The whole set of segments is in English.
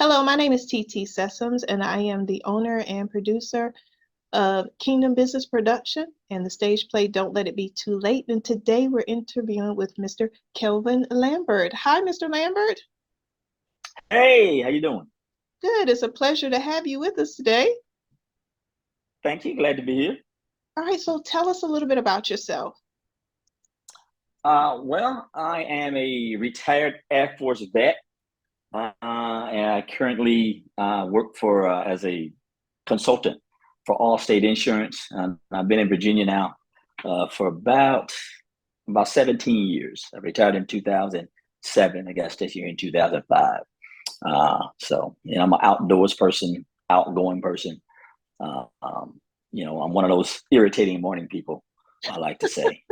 Hello, my name is TT Sessoms, and I am the owner and producer of Kingdom Business Production and the stage play Don't Let It Be Too Late. And today we're interviewing with Mr. Kelvin Lambert. Hi, Mr. Lambert. Hey, how you doing? Good. It's a pleasure to have you with us today. Thank you. Glad to be here. All right, so tell us a little bit about yourself. Well, I am a retired Air Force vet, and I currently work for as a consultant for Allstate Insurance. I've been in Virginia now for about 17 years. I retired in 2007. I got stationed here in 2005. I'm an outdoors person, outgoing person. Uh, um, I'm one of those irritating morning people. I like to say,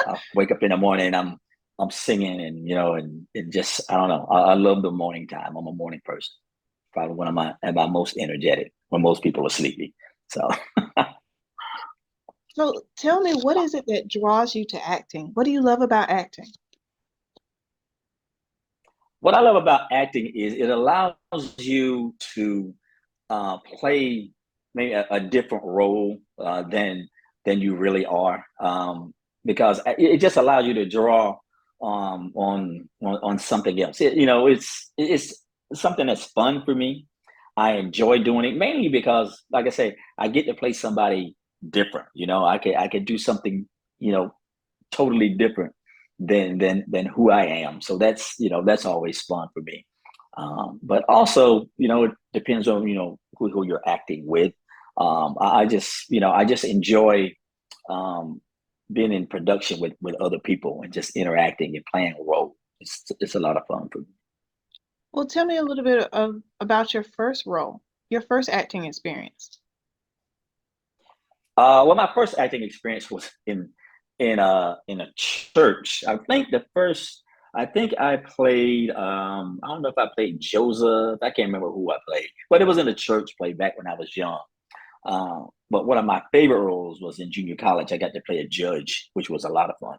I wake up in the morning, I'm singing, and just I don't know. I love the morning time. I'm a morning person. Probably when I'm at my most energetic when most people are sleepy. So, So tell me, what is it that draws you to acting? What do you love about acting? what I love about acting is it allows you to play maybe a different role than you really are, because it just allows you to draw on something else. It's something that's fun for me. I enjoy doing it mainly because, like I say, I get to play somebody different. I could do something you know totally different than who I am. So that's always fun for me. But also, it depends on who you're acting with. I just enjoy um, being in production with other people and just interacting and playing a role. It's a lot of fun for me. Well, tell me a little bit about your first role, your first acting experience. Well, my first acting experience was in a church. I think I played. I don't know if I played Joseph. I can't remember who I played, but it was in a church play back when I was young. But one of my favorite roles was in junior college. I got to play a judge, which was a lot of fun.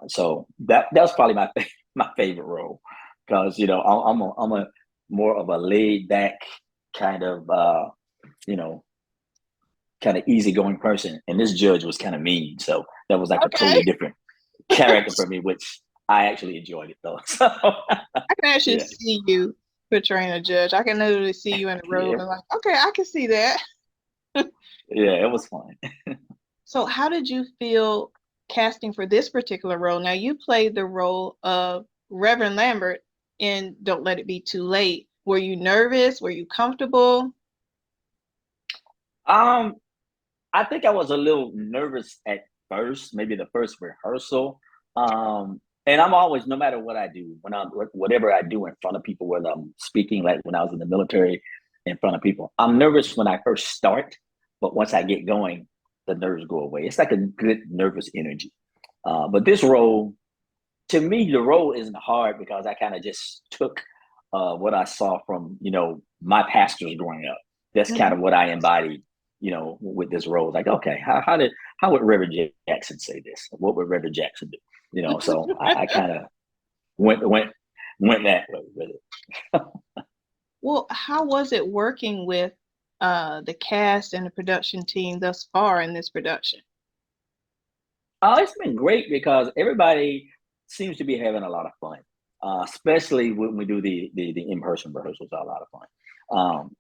So that was probably my favorite role because I'm a more of a laid back kind of you know kind of easygoing person, and this judge was kind of mean. So that was like a Okay. totally different character for me, which I actually enjoyed it though. So I can actually yeah, see you portraying a judge. I can literally see you in a robe yeah, and like, okay, I can see that. yeah, it was fun. So how did you feel casting for this particular role? Now you played the role of Reverend Lambert in Don't Let It Be Too Late. Were you nervous? Were you comfortable? Um, I think I was a little nervous at first, maybe the first rehearsal. And I'm always, no matter what I do, whatever I do in front of people, whether I'm speaking, like when I was in the military, in front of people, I'm nervous when I first start, but once I get going, the nerves go away. It's like a good nervous energy. But this role, to me, the role isn't hard because I kind of just took what I saw from my pastors growing up. That's kind Mhm. of what I embodied, with this role. Like, okay, how would Reverend Jackson say this? What would Reverend Jackson do? So I kind of went went that way with it. Well, how was it working with the cast and the production team thus far in this production? It's been great because everybody seems to be having a lot of fun, especially when we do the in person rehearsals. Are a lot of fun.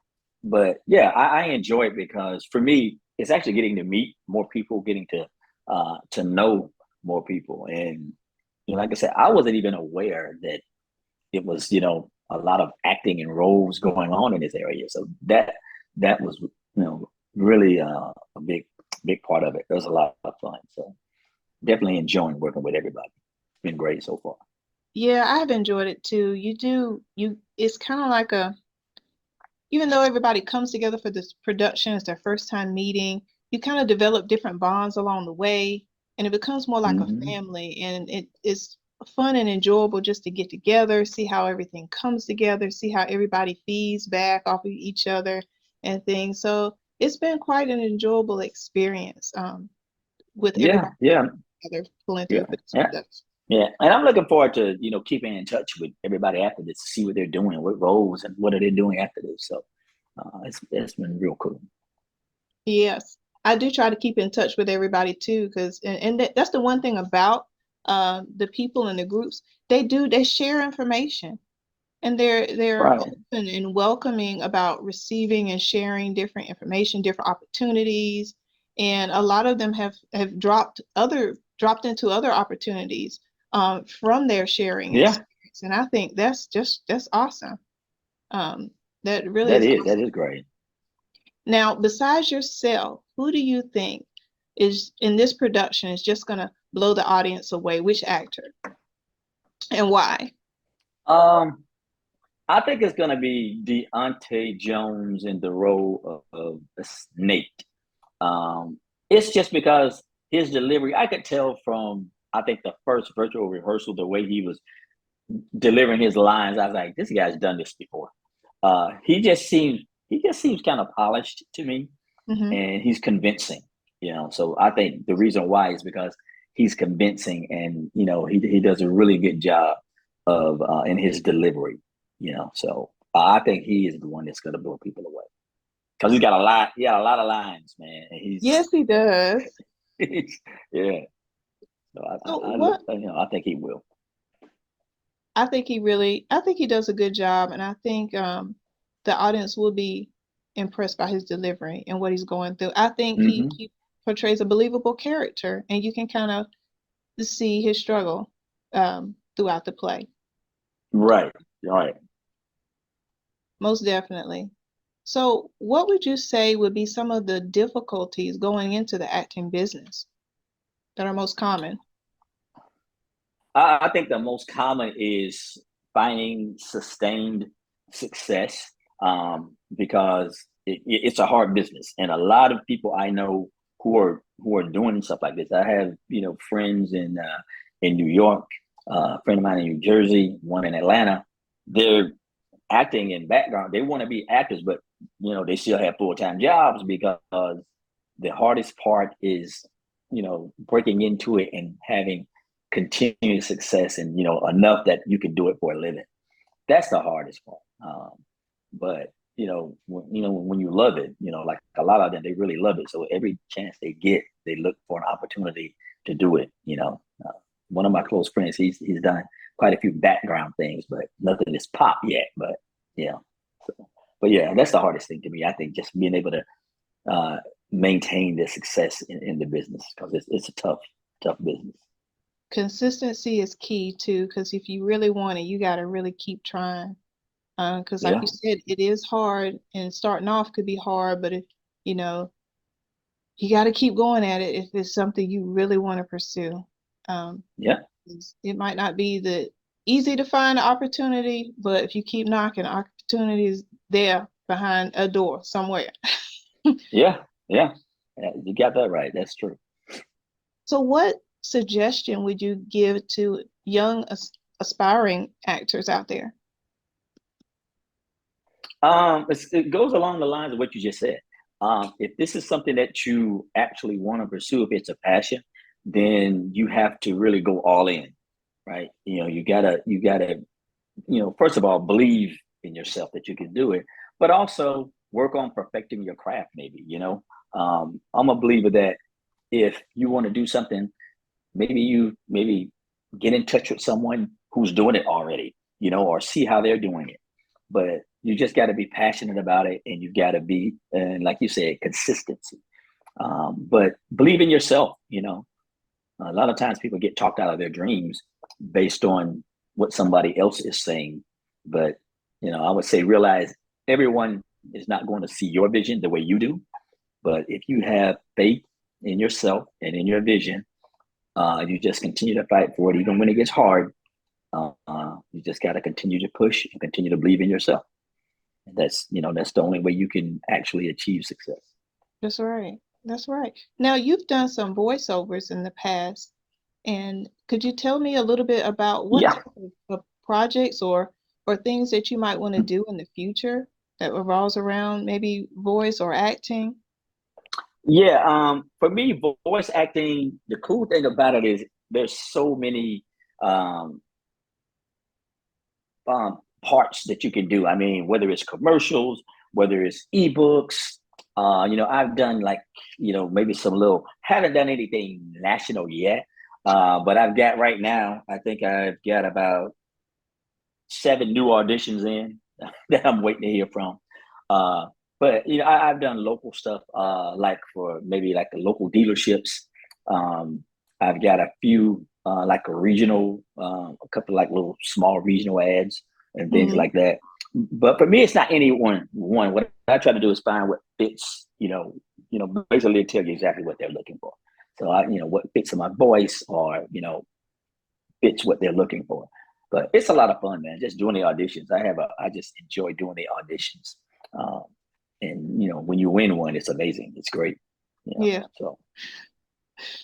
But yeah, I enjoy it because for me, it's actually getting to meet more people, getting to know more people, and like I said, I wasn't even aware that it was a lot of acting and roles going on in this area. So that was really a big part of it. It was a lot of fun. So definitely enjoying working with everybody. It's been great so far. Yeah, I've enjoyed it too. It's kind of like even though everybody comes together for this production, it's their first time meeting, you kind of develop different bonds along the way, and it becomes more like a Hmm. family, and it is fun and enjoyable just to get together, see how everything comes together, see how everybody feeds back off of each other and things. So it's been quite an enjoyable experience with Yeah, everybody yeah, together pulling yeah, through for this yeah. production. Yeah, and I'm looking forward to keeping in touch with everybody after this, to see what they're doing, what roles, and what are they doing after this. So it's been real cool. Yes, I do try to keep in touch with everybody too, because that's the one thing about the people in the groups. They share information, and they're Right. open and welcoming about receiving and sharing different information, different opportunities, and a lot of them have dropped into other opportunities from their sharing Yeah, experience, and I think that's awesome. Um, that really that is is awesome. that is great. Now, besides yourself, who do you think is in this production is just gonna blow the audience away? Which actor and why? Um, I think it's gonna be Deontay Jones in the role of Nate. It's just because his delivery, I could tell from I think the first virtual rehearsal, the way he was delivering his lines. I was like, this guy's done this before. He just seems kind of polished to me, Hmm. and he's convincing. So I think the reason why is because he's convincing, and he does a really good job of in his delivery. So I think he is the one that's going to blow people away because he's got a lot. He got a lot of lines, man. And he's, Yes, he does. he's yeah. So So I look, what I think he will. I think he does a good job, and I think the audience will be impressed by his delivery and what he's going through. I think Hmm. he portrays a believable character, and you can kind of see his struggle throughout the play. Right. Right. Most definitely. So, what would you say would be some of the difficulties going into the acting business that are most common? I think the most common is finding sustained success, because it's a hard business, and a lot of people I know who are doing stuff like this. I have friends in New York, a friend of mine in New Jersey, one in Atlanta. They're acting in background. They want to be actors, but they still have full-time jobs because the hardest part is breaking into it and having continued success, and enough that you can do it for a living. That's the hardest part. But when you love it, like a lot of them, they really love it, so every chance they get, they look for an opportunity to do it. One of my close friends, he's done quite a few background things, but nothing is pop yet. But yeah, so, but yeah, that's the hardest thing to me. I think just being able to uh, maintain the success in the business, because it's a tough business. Consistency is key too, because if you really want it, you got to really keep trying. Because, like you Yeah, said, it is hard, and starting off could be hard, but if you know, you got to keep going at it if it's something you really want to pursue. Um, yeah, it might not be the easy to find opportunity, but if you keep knocking, opportunity is there behind a door somewhere. yeah, yeah. Yeah, you got that right. That's true. So, what suggestion would you give to young aspiring actors out there? It goes along the lines of what you just said. If this is something that you actually want to pursue, if it's a passion, then you have to really go all in, right? You gotta, first of all, believe in yourself that you can do it, but also work on perfecting your craft. Maybe. I'm a believer that if you want to do something, maybe get in touch with someone who's doing it already, or see how they're doing it. But you just got to be passionate about it, and you got to be, and like you said, consistency. But believe in yourself. A lot of times people get talked out of their dreams based on what somebody else is saying. But I would say realize everyone is not going to see your vision the way you do. But if you have faith in yourself and in your vision, you just continue to fight for it, even when it gets hard. You just got to continue to push and continue to believe in yourself. And that's the only way you can actually achieve success. That's right. That's right. Now, you've done some voiceovers in the past, and could you tell me a little bit about what Yeah, type of projects or things that you might want to do in the future that revolves around maybe voice or acting? yeah. For me, voice acting, the cool thing about it is there's so many. um, parts that you can do. I mean, whether it's commercials, whether it's ebooks, I've done like, maybe some little, haven't done anything national yet. But I've got right now, I think I've got about 7 new auditions in that I'm waiting to hear from. Uh, but I've done local stuff, like for maybe like the local dealerships. Um, I've got a few like a regional, a couple like little small regional ads and things Mhm. like that. But for me, it's not any one. What I try to do is find what fits. Basically tell you exactly what they're looking for. So what fits in my voice, or fits what they're looking for. But it's a lot of fun, man. Just doing the auditions. I just enjoy doing the auditions. Um, and when you win one, it's amazing. It's great. Yeah. So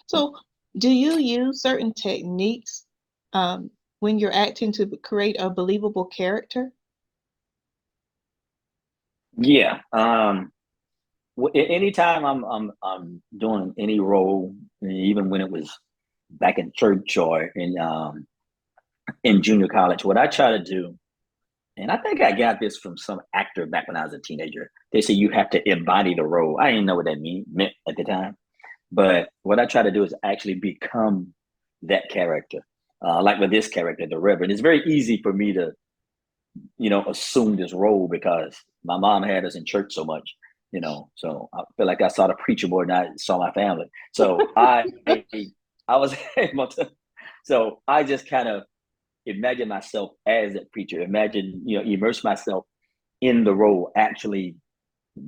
So, do you use certain techniques when you're acting to create a believable character? yeah. Anytime I'm doing any role, even when it was back in church or in junior college, what I try to do, and I think I got this from some actor back when I was a teenager. They say you have to embody the role. I didn't know what that meant at the time. But what I try to do is actually become that character. Like with this character, the Reverend, it's very easy for me to, assume this role because my mom had us in church so much, so I feel like I saw the preacher more than I saw my family. So I was able to, so I just kind of imagine myself as that preacher, imagine, immerse myself in the role, actually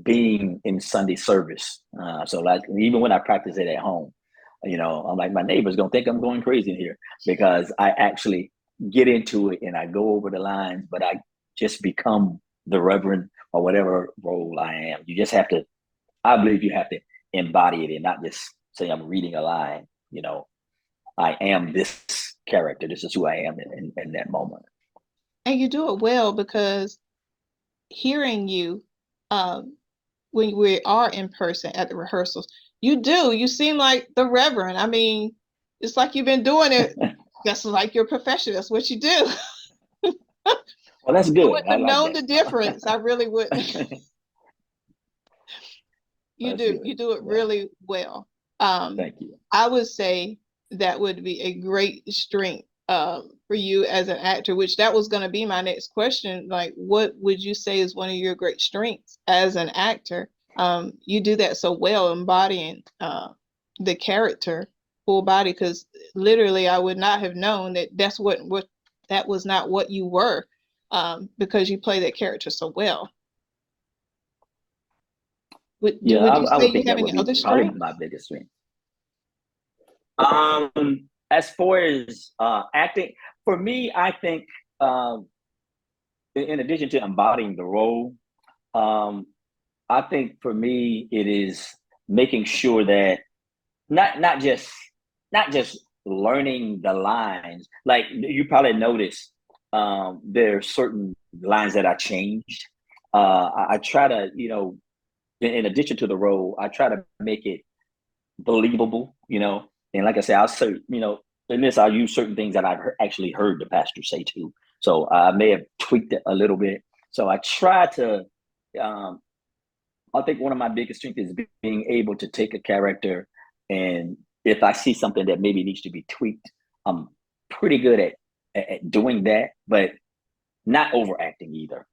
being in Sunday service. So like even when I practice it at home, I'm like, my neighbor's gonna think I'm going crazy in here because I actually get into it and I go over the lines, but I just become the reverend or whatever role I am. You just have to, I believe you have to embody it and not just say I'm reading a line. I am this character. This is who I am in that moment. And you do it well because hearing you um, when we are in person at the rehearsals, you seem like the Reverend. I mean, it's like you've been doing it. That's like your profession. That's what you do. Well, that's I good. wouldn't I have like known that. the difference. I really wouldn't. You That's do. good. You do it Yeah. really well. Um, Thank you. I would say that would be a great strength for you as an actor, which that was going to be my next question. Like, what would you say is one of your great strengths as an actor? You do that so well, embodying the character full body, because literally I would not have known that what that was not what you were, because you play that character so well. Yeah, Would you I say would you think have that would any be other probably strengths? my biggest strength. As far as acting, for me, I think um, in addition to embodying the role, um, I think for me it is making sure that not just learning the lines. Like you probably noticed, there are certain lines that I changed. I try to, in addition to the role, I try to make it believable, And like I said, I'll say, in this, I'll use certain things that I've actually heard the pastor say too. So I may have tweaked it a little bit. So I try to, um, I think one of my biggest strengths is being able to take a character, and if I see something that maybe needs to be tweaked, I'm pretty good at doing that, but not overacting either.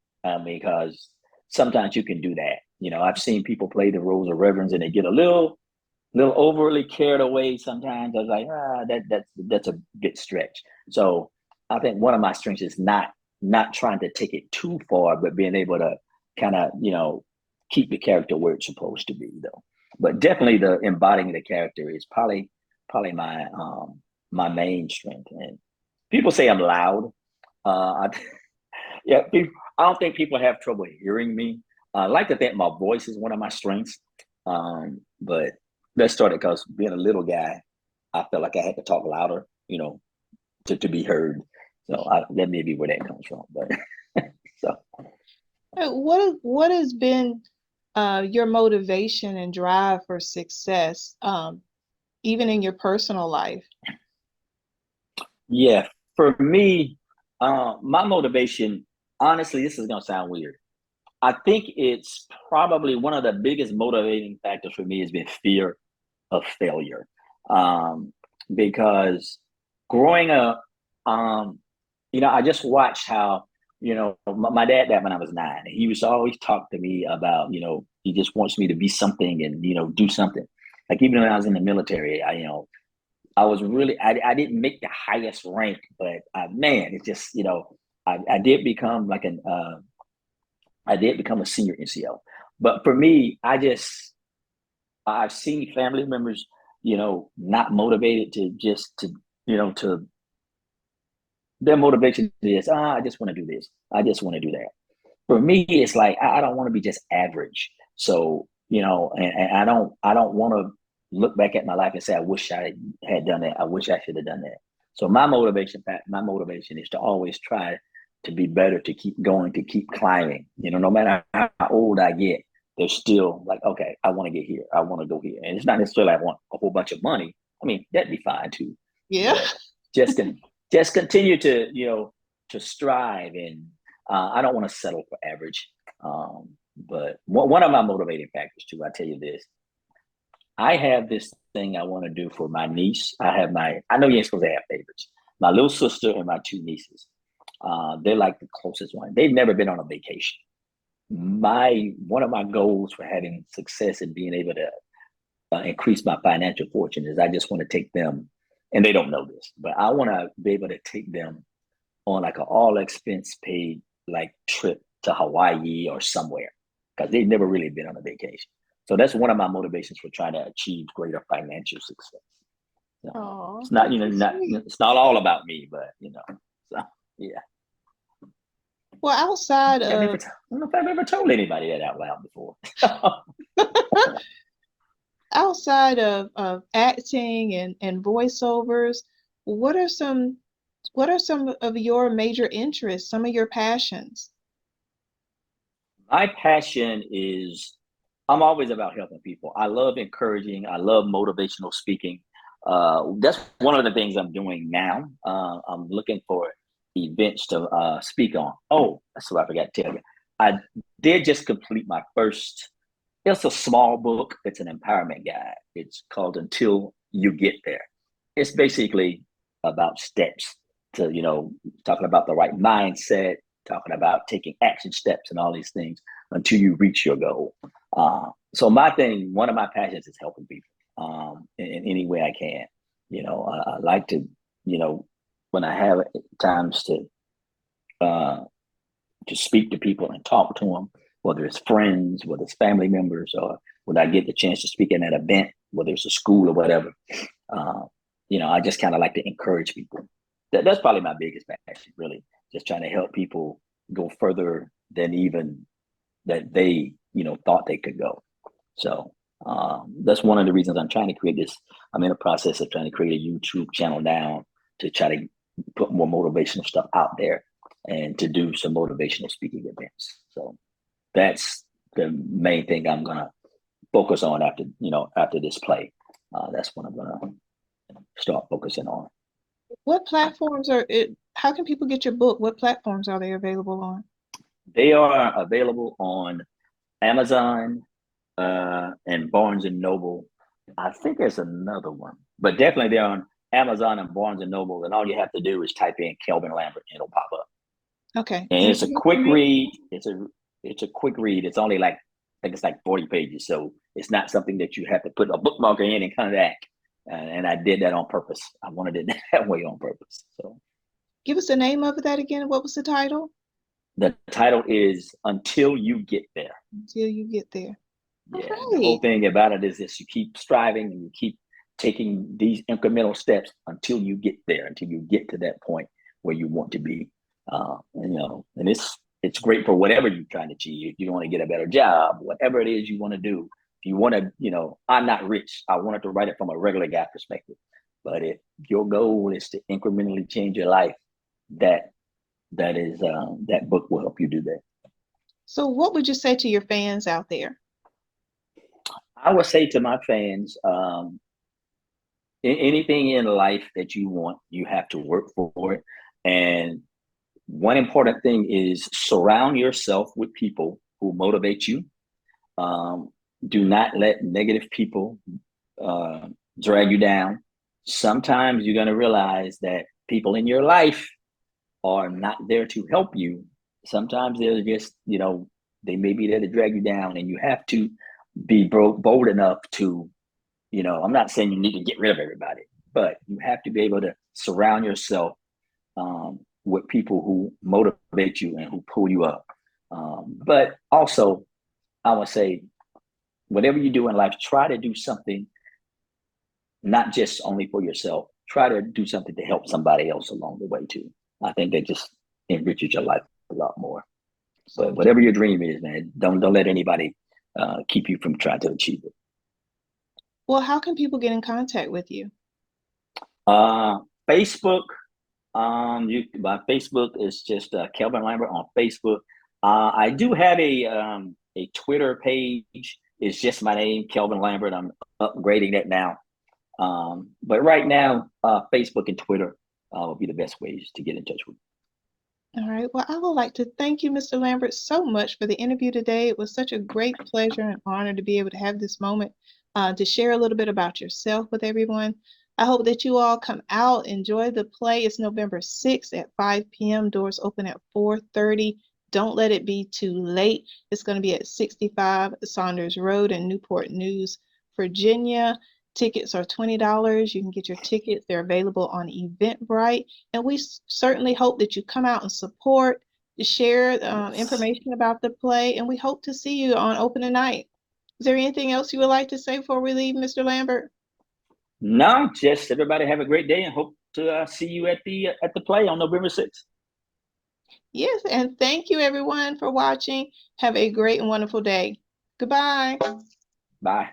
Because sometimes you can do that. I've seen people play the roles of reverends and they get a little overly carried away sometimes. I was like, that's a bit stretch. So I think one of my strengths is not trying to take it too far, but being able to kind of, keep the character where it's supposed to be though. But definitely the embodying the character is probably my main strength. And people say I'm loud. I, yeah, I don't think people have trouble hearing me. I like to think my voice is one of my strengths. But that started because being a little guy, I felt like I had to talk louder, to be heard. So that may be where that comes from. But so What has been your motivation and drive for success, even in your personal life? yeah, For me, my motivation, honestly, this is gonna sound weird. I think it's probably one of the biggest motivating factors for me has been fear of failure. Um, because growing up, um, I just watched how, my dad died when I was 9. He was always talk to me about, he just wants me to be something and, do something. Like even when I was in the military, I was really, I didn't make the highest rank, but man, it's just, I did become I did become a senior NCO. But for me, I've seen family members, not motivated to just to their motivation is, I just want to do this. I just want to do that. For me, it's like I don't want to be just average. So, and I don't want to look back at my life and say, I wish I had done that. I wish I should have done that. So my motivation is to always try to be better, to keep going, to keep climbing. No matter how old I get, there's still like, okay, I want to get here. I want to go here. And it's not necessarily I want a whole bunch of money. I mean, that'd be fine too. Yeah. But just can just continue to, to strive, and I don't want to settle for average. But one of my motivating factors too, I tell you this, I have this thing I want to do for my niece. I know you ain't supposed to have favorites. My little sister and my 2 nieces. They're like the closest one. They've never been on a vacation. One of my goals for having success and being able to increase my financial fortune is I just want to take them, and they don't know this, but I want to be able to take them on like an all expense paid like trip to Hawaii or somewhere, because they've never really been on a vacation. So that's one of my motivations for trying to achieve greater financial success. So Oh, it's not, that's so not sweet. it's not all about me, but so yeah. Well, outside of I don't know if I've ever told anybody that out loud before. outside of acting and voiceovers, what are some what are some of your major interests, some of your passions? My passion is I'm always about helping people. I love encouraging. I love motivational speaking. That's one of the things I'm doing now. I'm looking for events to speak on. Oh, that's what I forgot to tell you. I did just complete my first. It's a small book. It's an empowerment guide. It's called Until You Get There. It's basically about steps to, talking about the right mindset, talking about taking action steps and all these things until you reach your goal. So one of my passions is helping people in any way I can. I like to, when I have times uh, to speak to people and talk to them, whether it's friends, whether it's family members, or when I get the chance to speak in an event, whether it's a school or whatever. Uh, I just kind of like to encourage people. That's probably my biggest passion, really, just trying to help people go further than even that they, thought they could go. So that's one of the reasons I'm trying to create this. I'm in the process of trying to create a YouTube channel now to try to put more motivational stuff out there and to do some motivational speaking events. So that's the main thing I'm gonna focus on after this play. That's what I'm gonna start focusing on. What platforms are it? How can people get your book? What platforms are they available on? They are available on Amazon and Barnes and Noble. I think there's another one, but definitely they're on Amazon and Barnes and Noble. And all you have to do is type in Kelvin Lambert, and it'll pop up. Okay. And And it's a can you quick hear me? read. It's a quick read. It's only like I think it's like 40 pages, so it's not something that you have to put a bookmarker in and come back. And I did that on purpose. I wanted it that way on purpose. So Give us the name of that again. What was the title? the title is Until You Get There. Until you get there. All Yeah, the whole right. thing about it is this: you keep striving and you keep taking these incremental steps until you get there, until you get to that point where you want to be. And it's great for whatever you're trying to achieve. If you want to get a better job, whatever it is you want to do. If you want to, I'm not rich. I wanted to write it from a regular guy perspective. But if your goal is to incrementally change your life, that that book will help you do that. So, what would you say to your fans out there? I would say to my fans, anything in life that you want, you have to work for it. And one important thing is surround yourself with people who motivate you. Do not let negative people drag you down. Sometimes you're going to realize that people in your life are not there to help you. Sometimes they're just, they may be there to drag you down, and you have to be bold enough to, I'm not saying you need to get rid of everybody, but you have to be able to surround yourself with people who motivate you and who pull you up. But also, I would say, whatever you do in life, try to do something not just only for yourself. Try to do something to help somebody else along the way too. I think that just enriches your life a lot more. But whatever your dream is, man, don't let anybody keep you from trying to achieve it. Well, how can people get in contact with you? Facebook. My Facebook is just Kelvin Lambert on Facebook. I do have a Twitter page. It's just my name, Kelvin Lambert. I'm upgrading that now. But right now, Facebook and Twitter will be the best ways to get in touch with me. All right. Well, I would like to thank you, Mr. Lambert, so much for the interview today. It was such a great pleasure and honor to be able to have this moment to share a little bit about yourself with everyone. I hope that you all come out, enjoy the play. It's November 6th at 5 p.m. Doors open at 4:30. Don't let it be too late. It's going to be at 65 Saunders Road in Newport News, Virginia. Tickets are $20. You can get your tickets. They're available on Eventbrite. And we certainly hope that you come out and support, share information about the play, and we hope to see you on opening night. Is there anything else you would like to say before we leave, Mr. Lambert? No, just everybody have a great day, and hope to see you at the play on November 6th. Yes, and thank you everyone for watching. Have a great and wonderful day. Goodbye. Bye.